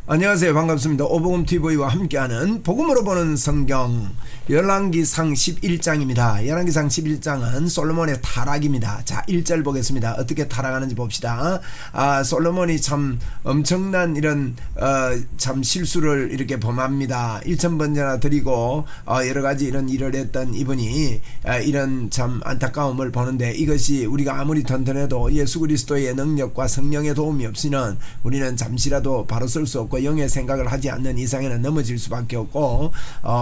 안녕하세요. 반갑습니다. 오복음TV와 함께하는 복음으로 보는 성경 열왕기상 11장입니다. 열왕기상 11장은 솔로몬의 타락입니다. 자, 1절 보겠습니다. 어떻게 타락하는지 봅시다. 솔로몬이 참 엄청난 이런 참 실수를 이렇게 범합니다. 1000번제나 드리고 여러가지 이런 일을 했던 이분이 이런 참 안타까움을 보는데, 이것이 우리가 아무리 튼튼해도 예수 그리스도의 능력과 성령의 도움이 없이는 우리는 잠시라도 바로 설 수 없고 영의 생각을 하지 않는 이상에는 넘어질 수밖에 없고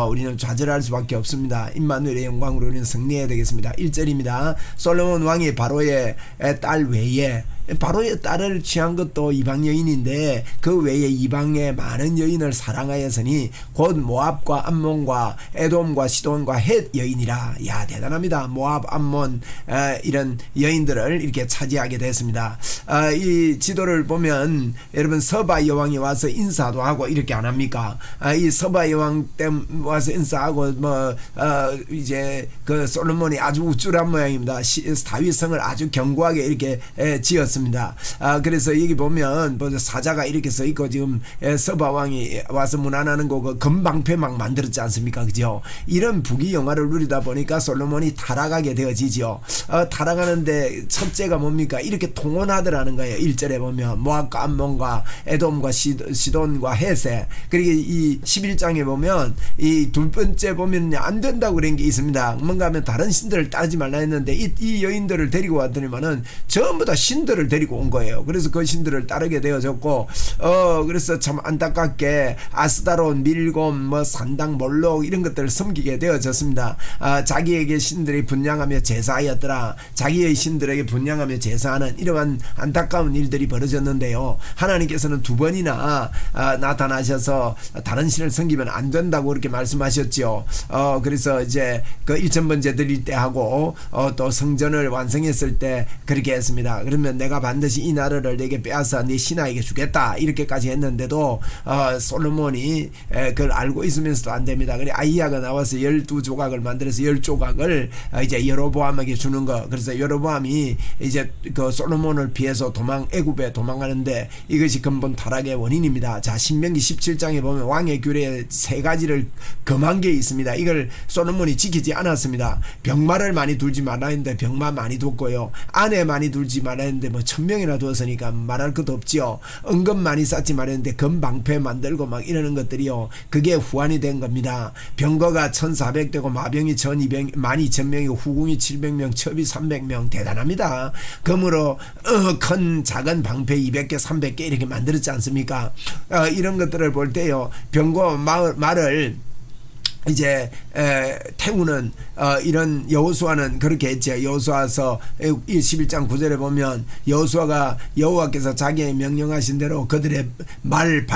우리는 좌절할 수밖에 없습니다. 임마누엘의 영광으로 우리는 승리해야 되겠습니다. 1절입니다. 솔로몬 왕이 바로의 딸 외에, 바로의 딸을 취한 것도 이방 여인인데 그 외에 이방의 많은 여인을 사랑하였으니 곧 모압과 암몬과 에돔과 시돈과 헷 여인이라. 야, 대단합니다. 모압, 암몬 이런 여인들을 이렇게 차지하게 됐습니다. 이 지도를 보면 여러분, 서바 여왕이 와서 인사도 하고 이렇게 안 합니까? 이 서바 여왕 때 와서 인사하고 이제 그 솔로몬이 아주 우쭐한 모양입니다. 다윗성을 아주 견고하게 이렇게 지었습니다. 그래서 여기 보면 사자가 이렇게 써 있고, 지금 서바 왕이 와서 문안하는 거 그 금방패 막 만들었지 않습니까? 그죠? 이런 부귀 영화를 누리다 보니까 솔로몬이 타락하게 되어지죠. 타락하는데 첫째가 뭡니까? 이렇게 통혼하더라는 거예요. 1절에 보면 모압과 암몬과 에돔과 시돈과 헷에, 그리고 이 11장에 보면 이 두 번째 보면 안 된다고 그런 게 있습니다. 뭔가 하면 다른 신들을 따르지 말라 했는데 이 여인들을 데리고 왔더니만은 전부 다 신들을 데리고 온 거예요. 그래서 그 신들을 따르게 되어졌고, 그래서 참 안타깝게 아스다론, 밀곰, 산당, 몰록 이런 것들을 섬기게 되어졌습니다. 자기에게 신들이 분양하며 제사하였더라. 자기의 신들에게 분양하며 제사하는 이러한 안타까운 일들이 벌어졌는데요. 하나님께서는 두 번이나 나타나셔서 다른 신을 섬기면 안 된다고 그렇게 말씀하셨죠. 그래서 이제 그 1000번제 드릴 때 하고 또 성전을 완성했을 때 그렇게 했습니다. 그러면 내가 반드시 이 나라를 내게 빼앗아 네 신하에게 주겠다 이렇게까지 했는데도 솔로몬이 그걸 알고 있으면서도 안 됩니다. 그래 아히야가 나와서 12조각을 만들어서 10조각을 이제 여로보암에게 주는 거. 그래서 여로보암이 이제 그 솔로몬을 피해서 애굽에 도망가는데 이것이 근본 타락의 원인입니다. 자, 신명기 17장에 보면 왕의 규례에 3가지를 금한 게 있습니다. 이걸 솔로몬이 지키지 않았습니다. 병마를 많이 둘지 말라 했는데 병마 많이 뒀고요. 아내 많이 둘지 말라 했는데 1000명이나 두었으니까 말할 것도 없지요. 은금 많이 쌓지 말했는데 금방패 만들고 막 이러는 것들이요, 그게 후환이 된 겁니다. 병거가 1400대고 마병이 12,000명이고 후궁이 700명, 첩이 300명. 대단합니다. 금으로 큰 작은 방패 200개 300개 이렇게 만들었지 않습니까? 이런 것들을 볼 때요, 병거 말을 이제 태우는 이런 여호수아는 그렇게 했죠. 여호수아서 11장 9절에 보면 여호수아가 여호와께서 자기의 명령하신 대로 그들의 발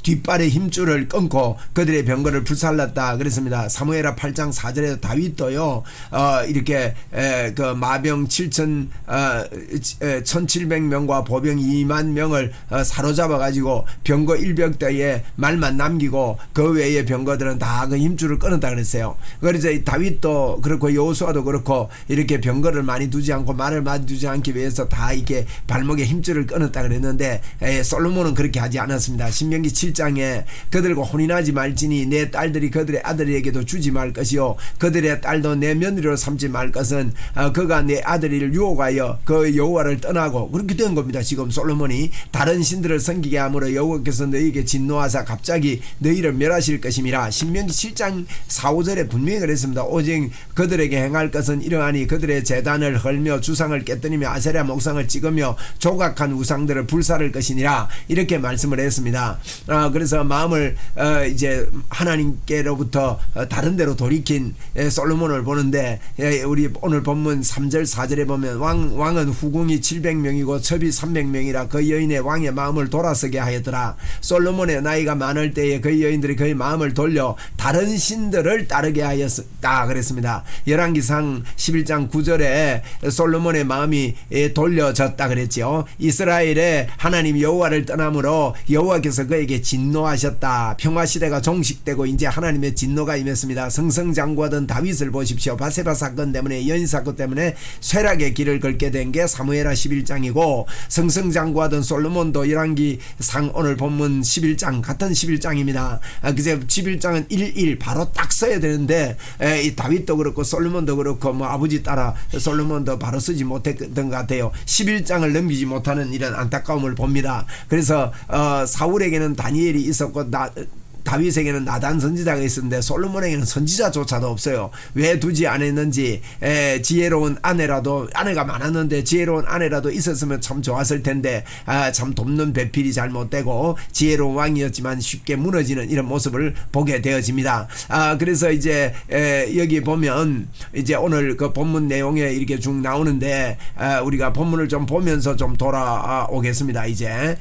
뒷발의 힘줄을 끊고 그들의 병거를 불살랐다 그랬습니다. 사무엘하 8장 4절에서 다윗도요 이렇게 그 마병 1700명과 보병 2만 명을 사로잡아 가지고 병거 100대에 말만 남기고 그 외의 병거들은 다 그 힘줄을 끊었다 그랬어요. 그래서 다윗도 그렇고 여호수아도 그렇고 이렇게 병거를 많이 두지 않고 말을 많이 두지 않기 위해서 다 이렇게 발목에 힘줄을 끊었다 그랬는데 솔로몬은 그렇게 하지 않았습니다. 신명기 7장에 그들과 혼인하지 말지니 내 딸들이 그들의 아들에게도 주지 말 것이요 그들의 딸도 내 며느리로 삼지 말 것은 그가 내 아들을 유혹하여 그 여호와를 떠나고, 그렇게 된 겁니다. 지금 솔로몬이 다른 신들을 섬기게 함으로 여호와께서 너희에게 진노하사 갑자기 너희를 멸하실 것임이라. 신명기 7장 4, 5절에 분명히 그랬습니다. 오직 그들에게 행할 것은 이러하니 그들의 제단을 헐며 주상을 깨뜨리며 아세라 목상을 찍으며 조각한 우상들을 불사를 것이니라. 이렇게 말씀을 했습니다. 그래서 마음을 이제 하나님께로부터 다른 데로 돌이킨 솔로몬을 보는데, 우리 오늘 본문 3절 4절에 보면 왕은 후궁이 700명이고 첩이 300명이라 그 여인의 왕의 마음을 돌아서게 하였더라. 솔로몬의 나이가 많을 때에 그 여인들이 그의 마음을 돌려 다른 다른 신들을 따르게 하였다 그랬습니다. 열왕기상 11장 9절에 솔로몬의 마음이 돌려졌다 그랬죠. 이스라엘의 하나님 여호와를 떠남으로 여호와께서 그에게 진노하셨다. 평화시대가 종식되고 이제 하나님의 진노가 임했습니다. 승승장구하던 다윗을 보십시오. 바세바 사건 때문에, 여인 사건 때문에 쇠락의 길을 걷게 된 게 사무엘하 11장이고, 승승장구하던 솔로몬도 열왕기상 오늘 본문 11장 같은 11장입니다. 그래서 11장은 1 바로 딱 써야 되는데 이 다윗도 그렇고 솔로몬도 그렇고 뭐 아버지 따라 솔로몬도 바로 쓰지 못했던 것 같아요. 11장을 넘기지 못하는 이런 안타까움을 봅니다. 그래서 사울에게는 다니엘이 있었고 다윗에게는 나단 선지자가 있었는데 솔로몬에게는 선지자조차도 없어요. 왜 두지 않았는지. 지혜로운 아내라도, 아내가 많았는데 지혜로운 아내라도 있었으면 참 좋았을 텐데 참 돕는 배필이 잘못되고 지혜로운 왕이었지만 쉽게 무너지는 이런 모습을 보게 되어집니다. 그래서 이제 여기 보면 이제 오늘 그 본문 내용에 이렇게 쭉 나오는데 우리가 본문을 좀 보면서 좀 돌아오겠습니다. 이제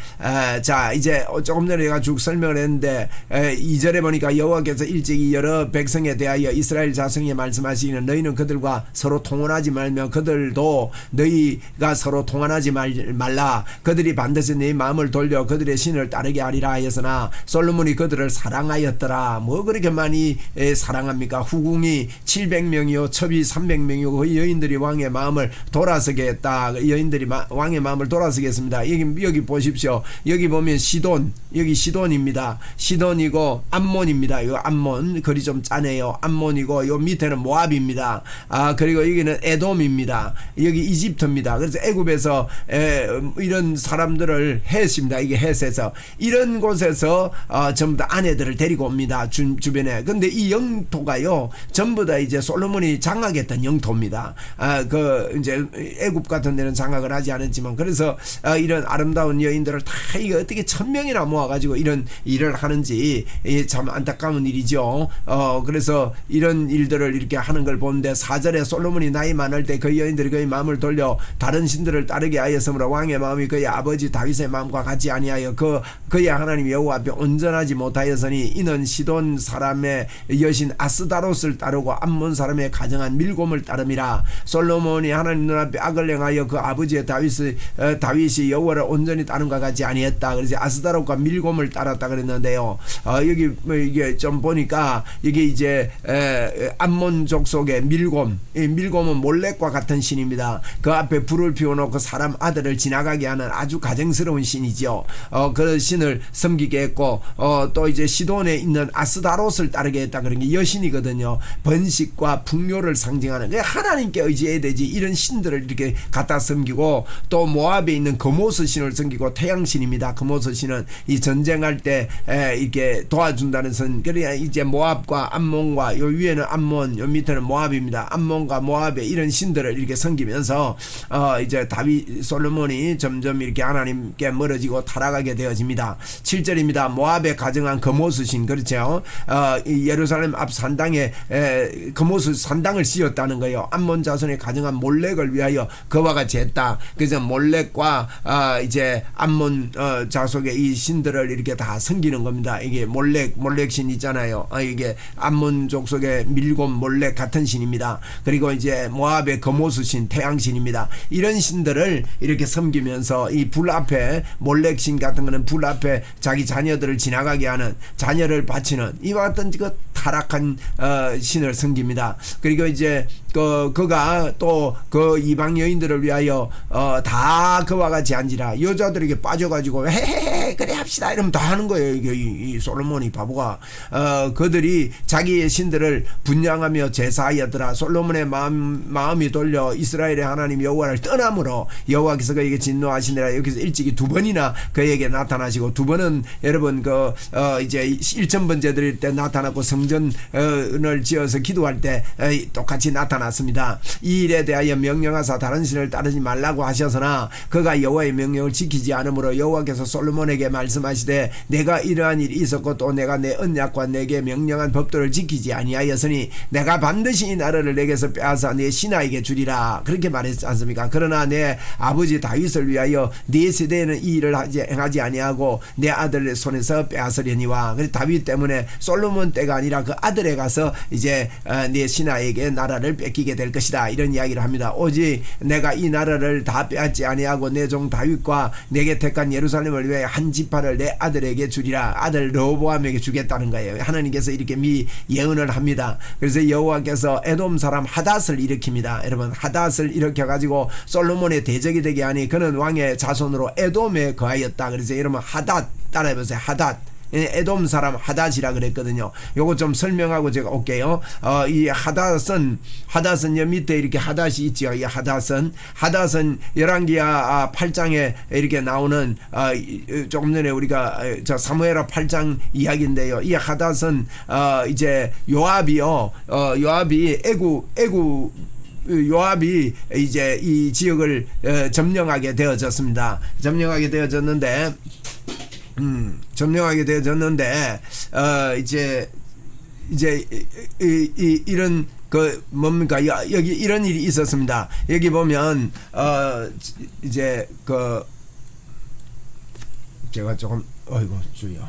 자, 이제 조금 전에 제가 쭉 설명을 했는데 2절에 보니까 여호와께서 일찍이 여러 백성에 대하여 이스라엘 자손에게 말씀하시기는 너희는 그들과 서로 통혼하지 말며 그들도 너희가 서로 통혼하지 말라. 그들이 반드시 네 마음을 돌려 그들의 신을 따르게 하리라 하였으나 솔로몬이 그들을 사랑하였더라. 뭐 그렇게 많이 사랑합니까? 후궁이 700명이요 첩이 300명이고 그 여인들이 왕의 마음을 돌아서게 했다. 여인들이 왕의 마음을 돌아서게 했습니다. 여기 보십시오. 여기 보면 시돈, 여기 시돈입니다. 시돈이고 암몬입니다. 이 암몬 글이 좀 짜네요. 암몬이고 요 밑에는 모압입니다. 그리고 여기는 에돔입니다. 여기 이집트입니다. 그래서 애굽에서 이런 사람들을 헷입니다. 이게 헷에서 이런 곳에서 전부 다 아내들을 데리고 옵니다. 주변에. 근데 이 영토가요 전부 다 이제 솔로몬이 장악했던 영토입니다. 그 이제 애굽 같은 데는 장악을 하지 않았지만 그래서 이런 아름다운 여인들을 다 이거 어떻게 1000명이나 모아가지고 이런 일을 하는지 참 안타까운 일이죠. 그래서 이런 일들을 이렇게 하는 걸 보는데 4절에 솔로몬이 나이 많을 때 그 여인들이 그의 마음을 돌려 다른 신들을 따르게 하였으므로 왕의 마음이 그의 아버지 다윗의 마음과 같지 아니하여 그의 하나님 여호와 앞에 온전하지 못하였으니 이는 시돈 사람의 여신 아스다롯을 따르고 암몬 사람의 가정한 밀곰을 따름이라. 솔로몬이 하나님 눈앞에 악을 행하여 그 아버지의 다윗이 여호와를 온전히 따른 것 같지 아니했다. 그래서 아스다롯과 밀곰을 따랐다 그랬는데요. 여기 이게 좀 보니까 이게 이제 암몬 족속의 밀곰은 몰렉과 같은 신입니다. 그 앞에 불을 피워놓고 사람 아들을 지나가게 하는 아주 가증스러운 신이죠. 그 신을 섬기게 했고 또 이제 시돈에 있는 아스다롯을 따르게 했다. 그런 게 여신이거든요. 번식과 풍요를 상징하는 하나님께 의지해야 되지. 이런 신들을 이렇게 갖다 섬기고 또 모압에 있는 거모스 신을 섬기고 태양신입니다. 거모스 신은 이 전쟁할 때 이렇게 도와준다는 선. 그래야 이제 모압과 암몬과 요 위에는 암몬, 요 밑에는 모압입니다. 암몬과 모압의 이런 신들을 이렇게 섬기면서 이제 다윗 솔로몬이 점점 이렇게 하나님께 멀어지고 타락하게 되어집니다. 7절입니다. 모압에 가정한 거모스 신, 그렇죠? 예루살렘 앞 산당에 거모스 산당을 씌웠다는 거예요. 암몬 자손에 가정한 몰렉을 위하여 그와 같이 했다. 그래서 몰렉과 이제 암몬 자손의 이 신들을 이렇게 다 섬기는 겁니다. 이게 몰렉 신 있잖아요. 이게 암몬 족속의 밀곰 몰렉 같은 신입니다. 그리고 이제 모압의 거모스 신 태양신입니다. 이런 신들을 이렇게 섬기면서 이 불 앞에 몰렉 신 같은 거는 불 앞에 자기 자녀들을 지나가게 하는, 자녀를 바치는 이와 같은 그 타락한 신을 섬깁니다. 그리고 이제 그가 또 그 이방 여인들을 위하여 다 그와 같이 한지라. 여자들에게 빠져가지고 헤헤헤 그래 합시다 이러면 다 하는 거예요. 이게 이 솔로몬이 바보가. 그들이 자기의 신들을 분양하며 제사하였더라. 솔로몬의 마음이 돌려 이스라엘의 하나님 여호와를 떠남으로 여호와께서 그에게 진노하시니라. 여기서 일찍이 2번이나 그에게 나타나시고, 2번은 여러분 이제 1000번째 드릴 때 나타났고 성전을 지어서 기도할 때 똑같이 나타났습니다. 이 일에 대하여 명령하사 다른 신을 따르지 말라고 하셨으나 그가 여호와의 명령을 지키지 않으므로 여호와께서 솔로몬에게 나단에게 말씀하시되 내가 이러한 일이 있었고 또 내가 내 언약과 내게 명령한 법도를 지키지 아니하였으니 내가 반드시 이 나라를 내게서 빼앗아 내 신하에게 주리라 그렇게 말했지 않습니까? 그러나 내 아버지 다윗을 위하여 네 세대에는 이 일을 행하지 아니하고 내 아들 손에서 빼앗으려니와. 그래서 다윗 때문에 솔로몬 때가 아니라 그 아들에 가서 이제 네 신하에게 나라를 뺏기게 될 것이다 이런 이야기를 합니다. 오직 내가 이 나라를 다 빼앗지 아니하고 내 종 다윗과 내게 택한 예루살렘을 위해 한 지파를 내 아들에게 주리라. 아들 르호보암에게 주겠다는 거예요. 하나님께서 이렇게 예언을 합니다. 그래서 여호와께서 에돔 사람 하닷을 일으킵니다. 여러분 하닷을 일으켜 가지고 솔로몬의 대적이 되게 하니 그는 왕의 자손으로 에돔에 거하였다. 그래서 여러분 하닷 따라해보세요. 하닷. 에돔 사람 하닷이라 그랬거든요. 요거 좀 설명하고 제가 올게요. 이 하닷은 여 밑에 이렇게 하닷이 있죠. 이 하닷은 열왕기야 8장에 이렇게 나오는 조금 전에 우리가 저 사무엘하 8장 이야기인데요. 이 하닷은 이제 요압이 요압이 이제 이 지역을 점령하게 되어졌습니다. 점령하게 되어졌는데 이제 이런 그 뭡니까 여기 이런 일이 있었습니다. 여기 보면 이제 그 제가 조금 어이구 주여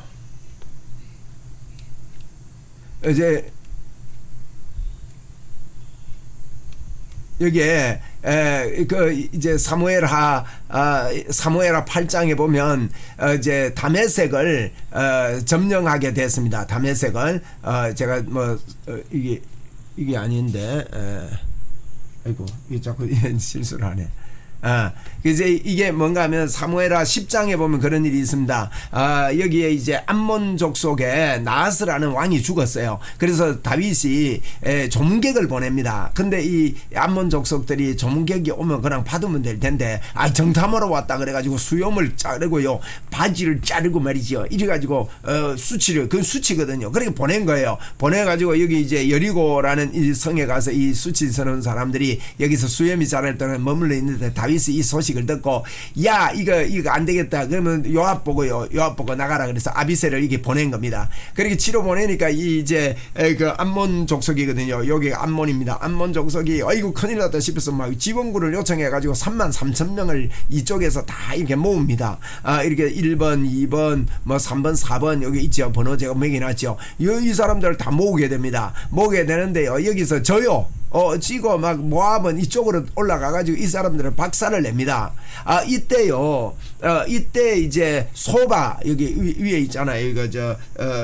이제 여기에 그 이제 사무엘하 8장에 보면 이제 다메섹을 점령하게 됐습니다. 다메섹을 제가 뭐 이게 아닌데 아이고 이게 자꾸 실수를 하네. 이제 이게 뭔가 하면 사무엘하 10장에 보면 그런 일이 있습니다. 여기에 이제 암몬 족속에 나하스라는 왕이 죽었어요. 그래서 다윗이 조문객을 보냅니다. 근데 이 암몬 족속들이 조문객이 오면 그냥 받으면 될 텐데 정탐하러 왔다 그래가지고 수염을 자르고요 바지를 자르고 말이죠. 이래가지고 수치를 그 수치거든요. 그렇게 보낸 거예요. 보내가지고 여기 이제 여리고라는 이 성에 가서 이 수치스러운 사람들이 여기서 수염이 자랄 동안 머물러 있는데 다윗이 이 소식을 듣고 야 이거 안 되겠다 그러면 요압 보고 나가라 그래서 아비새를 이게 보낸 겁니다. 그렇게 치러 보내니까 이제 그 암몬 족속이거든요. 여기가 암몬입니다. 암몬 족속이 아이고 큰일 났다 싶어서 막 지원군을 요청해 가지고 33,000명을 이쪽에서 다 이렇게 모읍니다. 이렇게 1번 2번 뭐 3번 4번 여기 있죠. 번호 제가 매겨놨죠. 이 사람들을 다 모으게 됩니다. 모으게 되는데요. 여기서 저요 지고 막 모압은 이쪽으로 올라가가지고 이 사람들은 박살을 냅니다. 이때요. 이때 이제 소바 여기 위에 있잖아요. 이거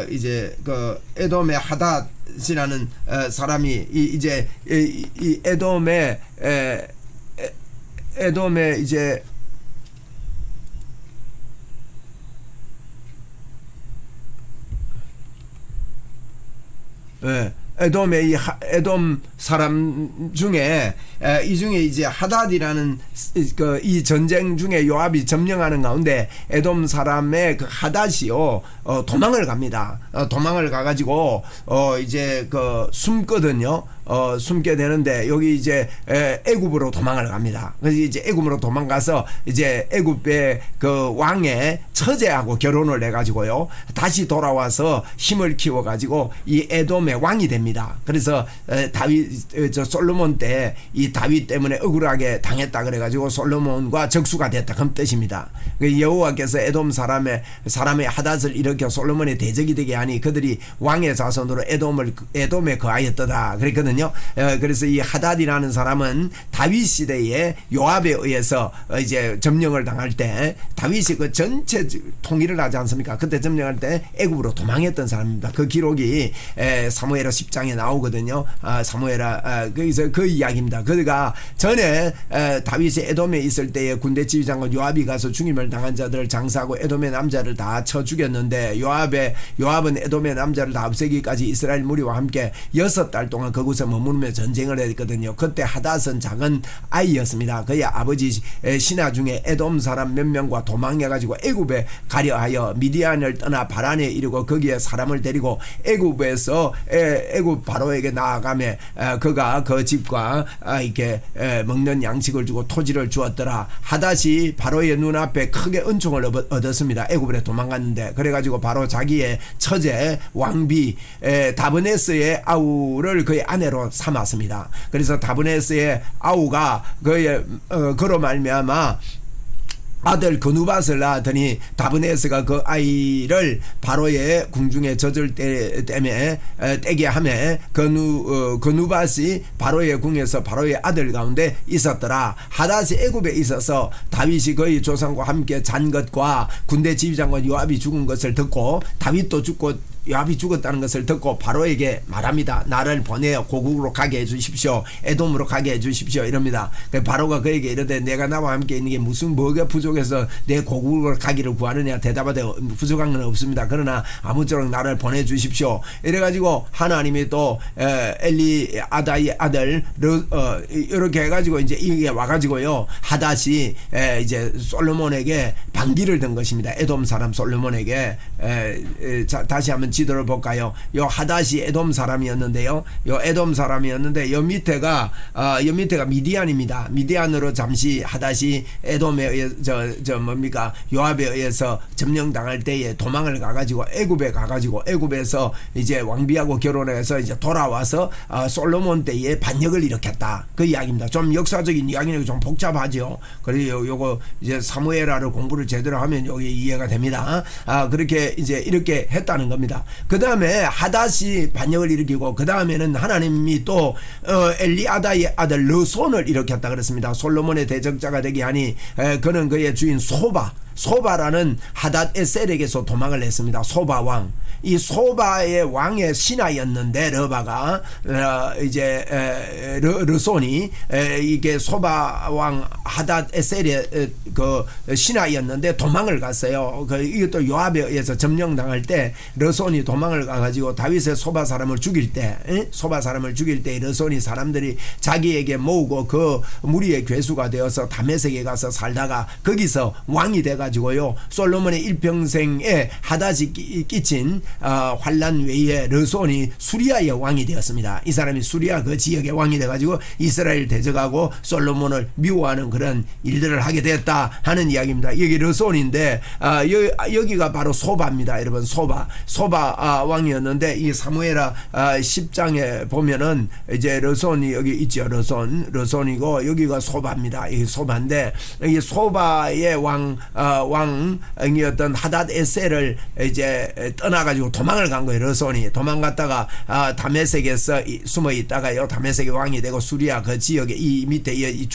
이제 그 에돔의 하닷이라는 사람이 이제 이 에돔의 이제 에돔의 에돔 사람 중에 이 중에 이제 하닷이라는 이 전쟁 중에 요압이 점령하는 가운데 에돔 사람의 그 하닷이요 도망을 갑니다. 도망을 가가지고 이제 그 숨거든요. 숨게 되는데 여기 이제 애굽으로 도망을 갑니다. 그래서 이제 애굽으로 도망가서 이제 애굽의 그 왕의 처제하고 결혼을 해가지고요 다시 돌아와서 힘을 키워가지고 이 에돔의 왕이 됩니다. 그래서 솔로몬 때 이 다윗 때문에 억울하게 당했다 그래가지고 솔로몬과 적수가 됐다 그런 뜻입니다. 여호와께서 에돔 사람의 하닷을 일으켜 솔로몬의 대적이 되게 하니 그들이 왕의 자손으로 에돔에 거하였더라 그랬거든요. 그래서 이 하닷이라는 사람은 다윗 시대에 요압에 의해서 이제 점령을 당할 때 다윗이 그 전체 통일을 하지 않습니까? 그때 점령할 때 애굽으로 도망했던 사람입니다. 그 기록이 사무엘하 10장에 나오거든요. 사무엘하 거기서 그 이야기입니다. 그가 전에 다윗이 에돔에 있을 때에 군대 지휘장관 요압이 가서 죽임을 당한 자들을 장사하고 에돔의 남자를 다 쳐 죽였는데 요압은 에돔의 남자를 다 없애기까지 이스라엘 무리와 함께 6달 동안 그곳에 땅에서 머무르며 전쟁을 했거든요. 그때 하닷은 작은 아이였습니다. 그의 아버지 신하 중에 에돔 사람 몇 명과 도망해가지고 애굽에 가려 하여 미디안을 떠나 바란에 이르고 거기에 사람을 데리고 애굽에서 애굽 바로에게 나아가며 그가 그 집과 이렇게 먹는 양식을 주고 토지를 주었더라. 하닷이 바로의 눈앞에 크게 은총을 얻었습니다. 애굽에 도망갔는데 그래가지고 바로 자기의 처제 왕비 다브네스의 아우를 그의 아내로 삼았습니다. 그래서 다브네스의 아우가 그의 그로 말미암아 아들 그누밧을 낳았더니 다브네스가 그 아이를 바로의 궁중에 젖을 때문에 떼게 하며 그누밧이 바로의 궁에서 바로의 아들 가운데 있었더라. 하닷이 애굽에 있어서 다윗이 그의 조상과 함께 잔 것과 군대 지휘장관 요압이 죽은 것을 듣고 다윗도 죽고 요압이 죽었다는 것을 듣고 바로에게 말합니다. 나를 보내어 고국으로 가게 해주십시오. 에돔으로 가게 해주십시오. 이럽니다. 바로가 그에게 이르되 내가 나와 함께 있는 게 무슨 뭐가 부족해서 내 고국으로 가기를 구하느냐. 대답하되 부족한 건 없습니다. 그러나 아무쪼록 나를 보내주십시오. 이래가지고 하나님이 또 엘리 아다의 아들 이렇게 해가지고 이제 이게 와가지고요 하닷이 이제 솔로몬에게 반기를 든 것입니다. 에돔 사람 솔로몬에게. 자, 다시 한번 지도를 볼까요? 요 하닷이 에돔 사람이었는데요. 요 에돔 사람이었는데 요 밑에가 미디안입니다. 미디안으로 잠시 하닷이 에돔에 의해 뭡니까? 요압에 의해서 점령당할 때에 도망을 가가지고 애굽에 가가지고 애굽에서 이제 왕비하고 결혼해서 이제 돌아와서 솔로몬 때에 반역을 일으켰다. 그 이야기입니다. 좀 역사적인 이야기는 좀 복잡하죠. 그리고 요거 이제 사무엘하를 공부를 제대로 하면 여기 이해가 됩니다. 그렇게 이제 이렇게 했다는 겁니다. 그 다음에 하닷이 반역을 일으키고 그 다음에는 하나님이 또 엘리아다의 아들 르손을 일으켰다 그랬습니다. 솔로몬의 대적자가 되게 하니 그는 그의 주인 소바라는 하닷 에셀에게서 도망을 했습니다. 소바 왕. 이 소바의 왕의 신하였는데 러바가 이제 르손이 이게 소바 왕 하닷 에셀의 그 신하였는데 도망을 갔어요. 이것도 요압에 의해서 점령당할 때 르손이 도망을 가가지고 다윗의 소바 사람을 죽일 때 르손이 사람들이 자기에게 모으고 그 무리의 괴수가 되어서 다메섹에 가서 살다가 거기서 왕이 돼가지고요 솔로몬의 일평생에 하닷이 끼친 환란 외에 르손이 수리아의 왕이 되었습니다. 이 사람이 수리아 그 지역의 왕이 돼가지고 이스라엘 대적하고 솔로몬을 미워하는 그런 일들을 하게 되었다 하는 이야기입니다. 여기 르손인데 여기가 바로 소바입니다. 여러분 소바 왕이었는데 이 사무엘하 10장에 보면은 이제 르손이 여기 있죠. 르손이고 여기가 소바입니다. 이 소바인데 이 소바의 왕이었던 하닷 에셀을 이제 떠나가지고 도망을 간 거예요. 르손이 도망갔다가 다메섹에서 숨어 있다가요 다메섹의 왕이 되고 수리아 그 지역에 이 밑에 이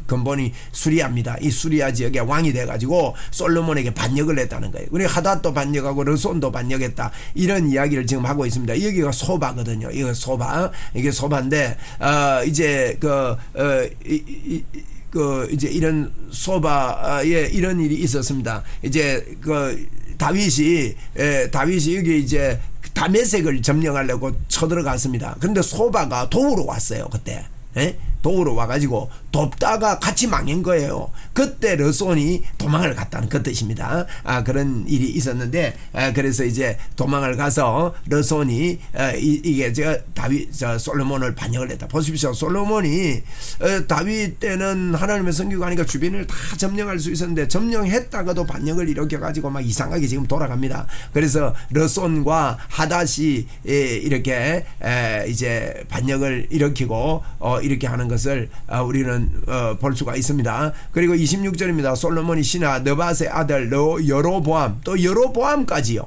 근본이 수리아입니다. 이 수리아 지역의 왕이 돼가지고 솔로몬에게 반역을 했다는 거예요. 우리 하닷도 반역하고 르손도 반역했다 이런 이야기를 지금 하고 있습니다. 여기가 소바거든요. 이게 소바인데 이제 이제 이런 소바에 이런 일이 있었습니다. 이제 다윗이 여기 이제 다메섹을 점령하려고 쳐들어갔습니다. 그런데 소바가 도우러 왔어요. 그때 도우러 와가지고 돕다가 같이 망한 거예요. 그때 르손이 도망을 갔다는 그 뜻입니다. 그런 일이 있었는데 그래서 이제 도망을 가서 르손이 이게 솔로몬을 반역을 했다. 보십시오. 솔로몬이 다윗 때는 하나님의 성교가니까 주변을 다 점령할 수 있었는데 점령했다가도 반역을 일으켜가지고 막 이상하게 지금 돌아갑니다. 그래서 르손과 하닷이 이렇게 이제 반역을 일으키고 이렇게 하는 것을 우리는 볼 수가 있습니다. 그리고 26절입니다. 솔로몬이 신하 느밧의 아들 여로보암 또 여로보암까지요.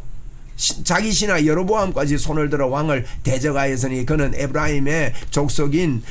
자기 신하 여로보암까지 손을 들어 왕을 대적하였으니 그는 에브라임의 족속인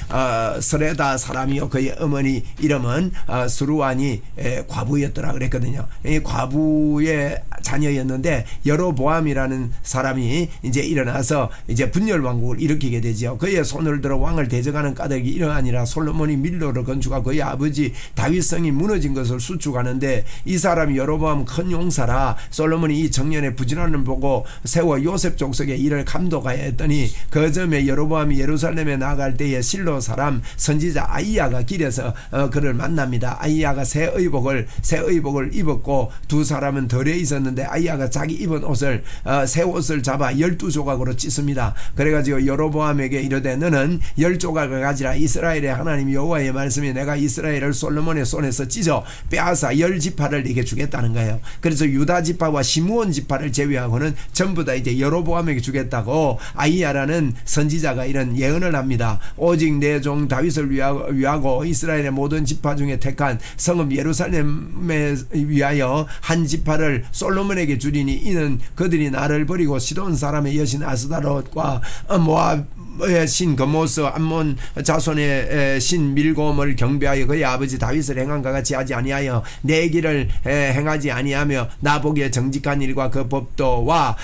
스레다 사람이요 그의 어머니 이름은 스루안이 과부였더라 그랬거든요. 이 과부의 자녀였는데 여로보암이라는 사람이 이제 일어나서 이제 분열 왕국을 일으키게 되죠. 그의 손을 들어 왕을 대적하는 까닭이 이러하니라. 솔로몬이 밀로를 건축하고 그의 아버지 다윗성이 무너진 것을 수축하는데 이 사람이 여로보암 큰 용사라. 솔로몬이 이 청년의 부지런함을 보고 세우고 세워 요셉 족속의 일을 감독하여 했더니 그 점에 여로보암이 예루살렘에 나아갈 때에 실로 사람 선지자 아이야가 길에서 그를 만납니다. 아이야가 새 의복을 입었고 두 사람은 덜에 있었는데 아이야가 자기 입은 옷을 새 옷을 잡아 12조각으로 찢습니다. 그래가지고 여로보암에게 이르되 너는 10조각을 가지라. 이스라엘의 하나님 여호와의 말씀이 내가 이스라엘을 솔로몬의 손에서 찢어 빼앗아 10지파를 네게 주겠다는 거예요. 그래서 유다 지파와 시므온 지파를 제외하고는 전부 다 이제 여로보암에게 주겠다고 아이야라는 선지자가 이런 예언을 합니다. 오직 내 종 다윗을 위하고 이스라엘의 모든 지파 중에 택한 성읍 예루살렘에 위하여 한 지파를 솔로몬에게 주리니 이는 그들이 나를 버리고 시돈 사람의 여신 아스다롯과 모압의 신 거모스 암몬 자손의 신 밀곰을 경배하여 그의 아버지 다윗을 행한과 같이 하지 아니하여 내 길을 행하지 아니하며 나보기에 정직한 일과 그 법도와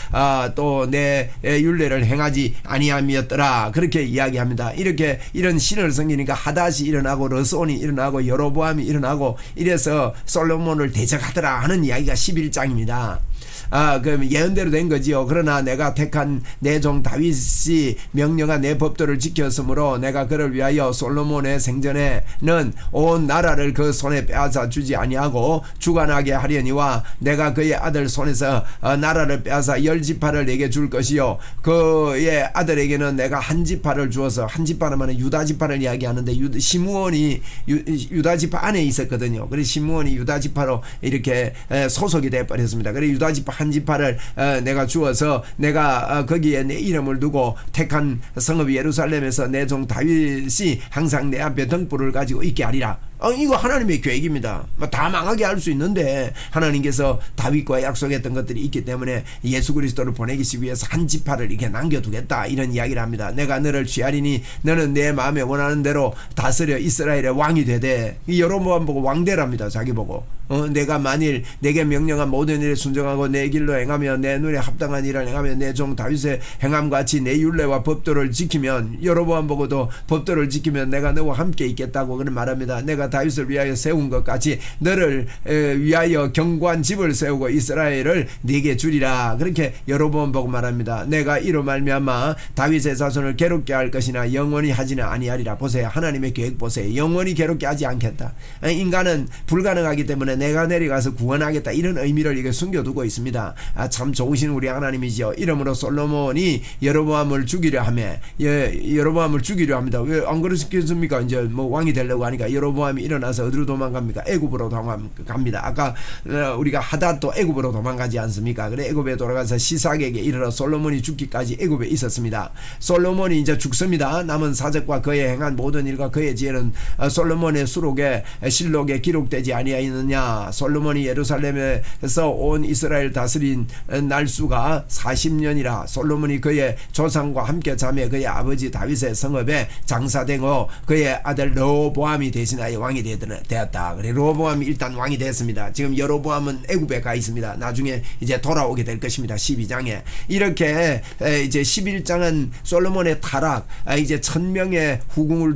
또 내 율례를 행하지 아니함이었더라. 그렇게 이야기합니다. 이렇게 이런 신을 섬기니까 하닷이 일어나고 르손이 일어나고 여로보암이 일어나고 이래서 솔로몬을 대적하더라 하는 이야기가 11장입니다. 그럼 예언대로 된 거지요. 그러나 내가 택한 내 종 다윗이 명령한 내 법도를 지켰으므로 내가 그를 위하여 솔로몬의 생전에는 온 나라를 그 손에 빼앗아 주지 아니하고 주관하게 하려니와 내가 그의 아들 손에서 나라를 빼앗아 10지파를 내게 줄 것이요 그의 아들에게는 내가 한 지파를 주어서 한 지파는 말은 유다 지파를 이야기하는데 시므온이 유다 지파 안에 있었거든요. 그래서 시므온이 유다 지파로 이렇게 소속이 돼 버렸습니다. 그래서 유다 지파 한 지파를 내가 주어서 내가 거기에 내 이름을 두고 택한 성읍 예루살렘에서 내 종 다윗이 항상 내 앞에 등불을 가지고 있게 하리라. 이거 하나님의 계획입니다. 다 망하게 할 수 있는데 하나님께서 다윗과 약속했던 것들이 있기 때문에 예수 그리스도를 보내기 위해서 한 지파를 이렇게 남겨두겠다 이런 이야기를 합니다. 내가 너를 취하리니 너는 내 마음에 원하는 대로 다스려 이스라엘의 왕이 되되 이 여로보암 보고 왕대랍니다. 자기 보고 내가 만일 내게 명령한 모든 일에 순종하고 내 길로 행하며 내 눈에 합당한 일을 행하며 내 종 다윗의 행함과 같이 내 율례와 법도를 지키면 여로보암 보고도 법도를 지키면 내가 너와 함께 있겠다고 그런 말합니다. 내가 다윗을 위하여 세운 것 같이 너를 위하여 견고한 집을 세우고 이스라엘을 네게 주리라. 그렇게 여로보암 보고 말합니다. 내가 이로 말미암아 다윗의 자손을 괴롭게 할 것이나 영원히 하지는 아니하리라. 보세요. 하나님의 계획 보세요. 영원히 괴롭게 하지 않겠다. 인간은 불가능하기 때문에 내가 내려가서 구원하겠다 이런 의미를 이게 숨겨두고 있습니다. 참 좋으신 우리 하나님이죠. 이러므로 솔로몬이 여로보암을 죽이려 하며 여로보암을 죽이려 합니다. 왜 안 그렇겠습니까? 이제 뭐 왕이 되려고 하니까 여로보암이 일어나서 어디로 도망갑니까? 애굽으로 도망갑니다. 아까 우리가 하닷도 애굽으로 도망가지 않습니까? 그래 애굽에 돌아가서 시삭에게 이르러 솔로몬이 죽기까지 애굽에 있었습니다. 솔로몬이 이제 죽습니다. 남은 사적과 그의 행한 모든 일과 그의 지혜는 솔로몬의 수록에 실록에 기록되지 아니하였느냐. 솔로몬이 예루살렘에서 온 이스라엘 다스린 날수가 40년이라. 솔로몬이 그의 조상과 함께 자매 그의 아버지 다윗의 성읍에 장사되고 그의 아들 르호보암이 대신하여 왕이 되었다. 그래 르호보암이 일단 왕이 됐습니다. 지금 여로보암은 애굽에 가 있습니다. 나중에 이제 돌아오게 될 것입니다. 12장에 이렇게 이제 11장은 솔로몬의 타락, 이제 1000명의 후궁을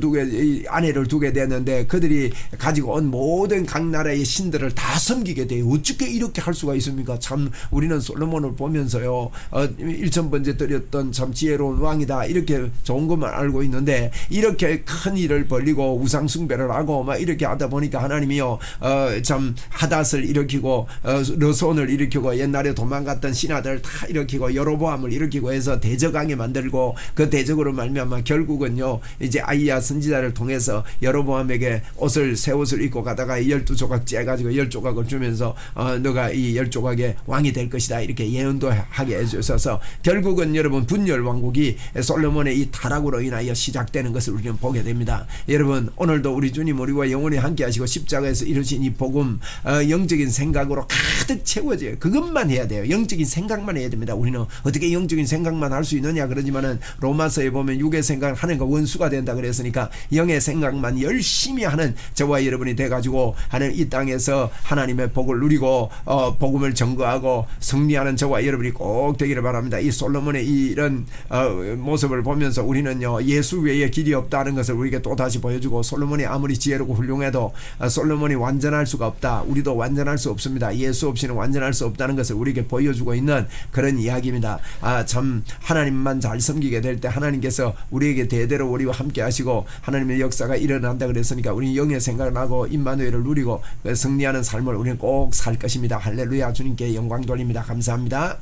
아내를 두게 되는데 그들이 가지고 온 모든 각 나라의 신들을 다 섬기게 돼요. 어떻게 이렇게 할 수가 있습니까? 참 우리는 솔로몬을 보면서요 1000번째 드렸던 참 지혜로운 왕이다 이렇게 좋은 것만 알고 있는데 이렇게 큰 일을 벌리고 우상 숭배를 하고 막 이렇게 하다 보니까 하나님이요 참 하닷을 일으키고 르손을 일으키고 옛날에 도망갔던 신하들 다 일으키고 여로보암을 일으키고 해서 대적하게 만들고 그 대적으로 말미암아 결국은요 이제 아이야 선지자를 통해서 여로보암에게 새 옷을 입고 가다가 12조각 째가지고 10조각을 주면서 너가 이 10조각의 왕이 될 것이다 이렇게 예언도 하게 해주셔서 결국은 여러분 분열 왕국이 솔로몬의 이 타락으로 인하여 시작되는 것을 우리는 보게 됩니다. 여러분 오늘도 우리 주님 우리와 영원히 함께 하시고 십자가에서 이루신 이 복음 영적인 생각으로 가득 채워져요. 그것만 해야 돼요. 영적인 생각만 해야 됩니다. 우리는 어떻게 영적인 생각만 할 수 있느냐 그러지만은 로마서에 보면 육의 생각을 하는 거 원수가 된다 그랬으니까 영의 생각만 열심히 하는 저와 여러분이 돼가지고 하는 이 땅에서 하나님의 복을 누리고 복음을 증거하고 승리하는 저와 여러분이 꼭 되기를 바랍니다. 이 솔로몬의 이런 모습을 보면서 우리는요 예수 외에 길이 없다는 것을 우리에게 또 다시 보여주고 솔로몬이 아무리 지혜롭고 훌륭해도 솔로몬이 완전할 수가 없다. 우리도 완전할 수 없습니다. 예수 없이는 완전할 수 없다는 것을 우리에게 보여주고 있는 그런 이야기입니다. 참 하나님만 잘 섬기게 될 때 하나님께서 우리에게 대대로 우리와 함께 하시고 하나님의 역사가 일어난다 그랬으니까 우리는 영의 생각을 하고 임마누엘을 누리고 승리하는 삶을 우리는 꼭 살 것입니다. 할렐루야. 주님께 영광 돌립니다. 감사합니다.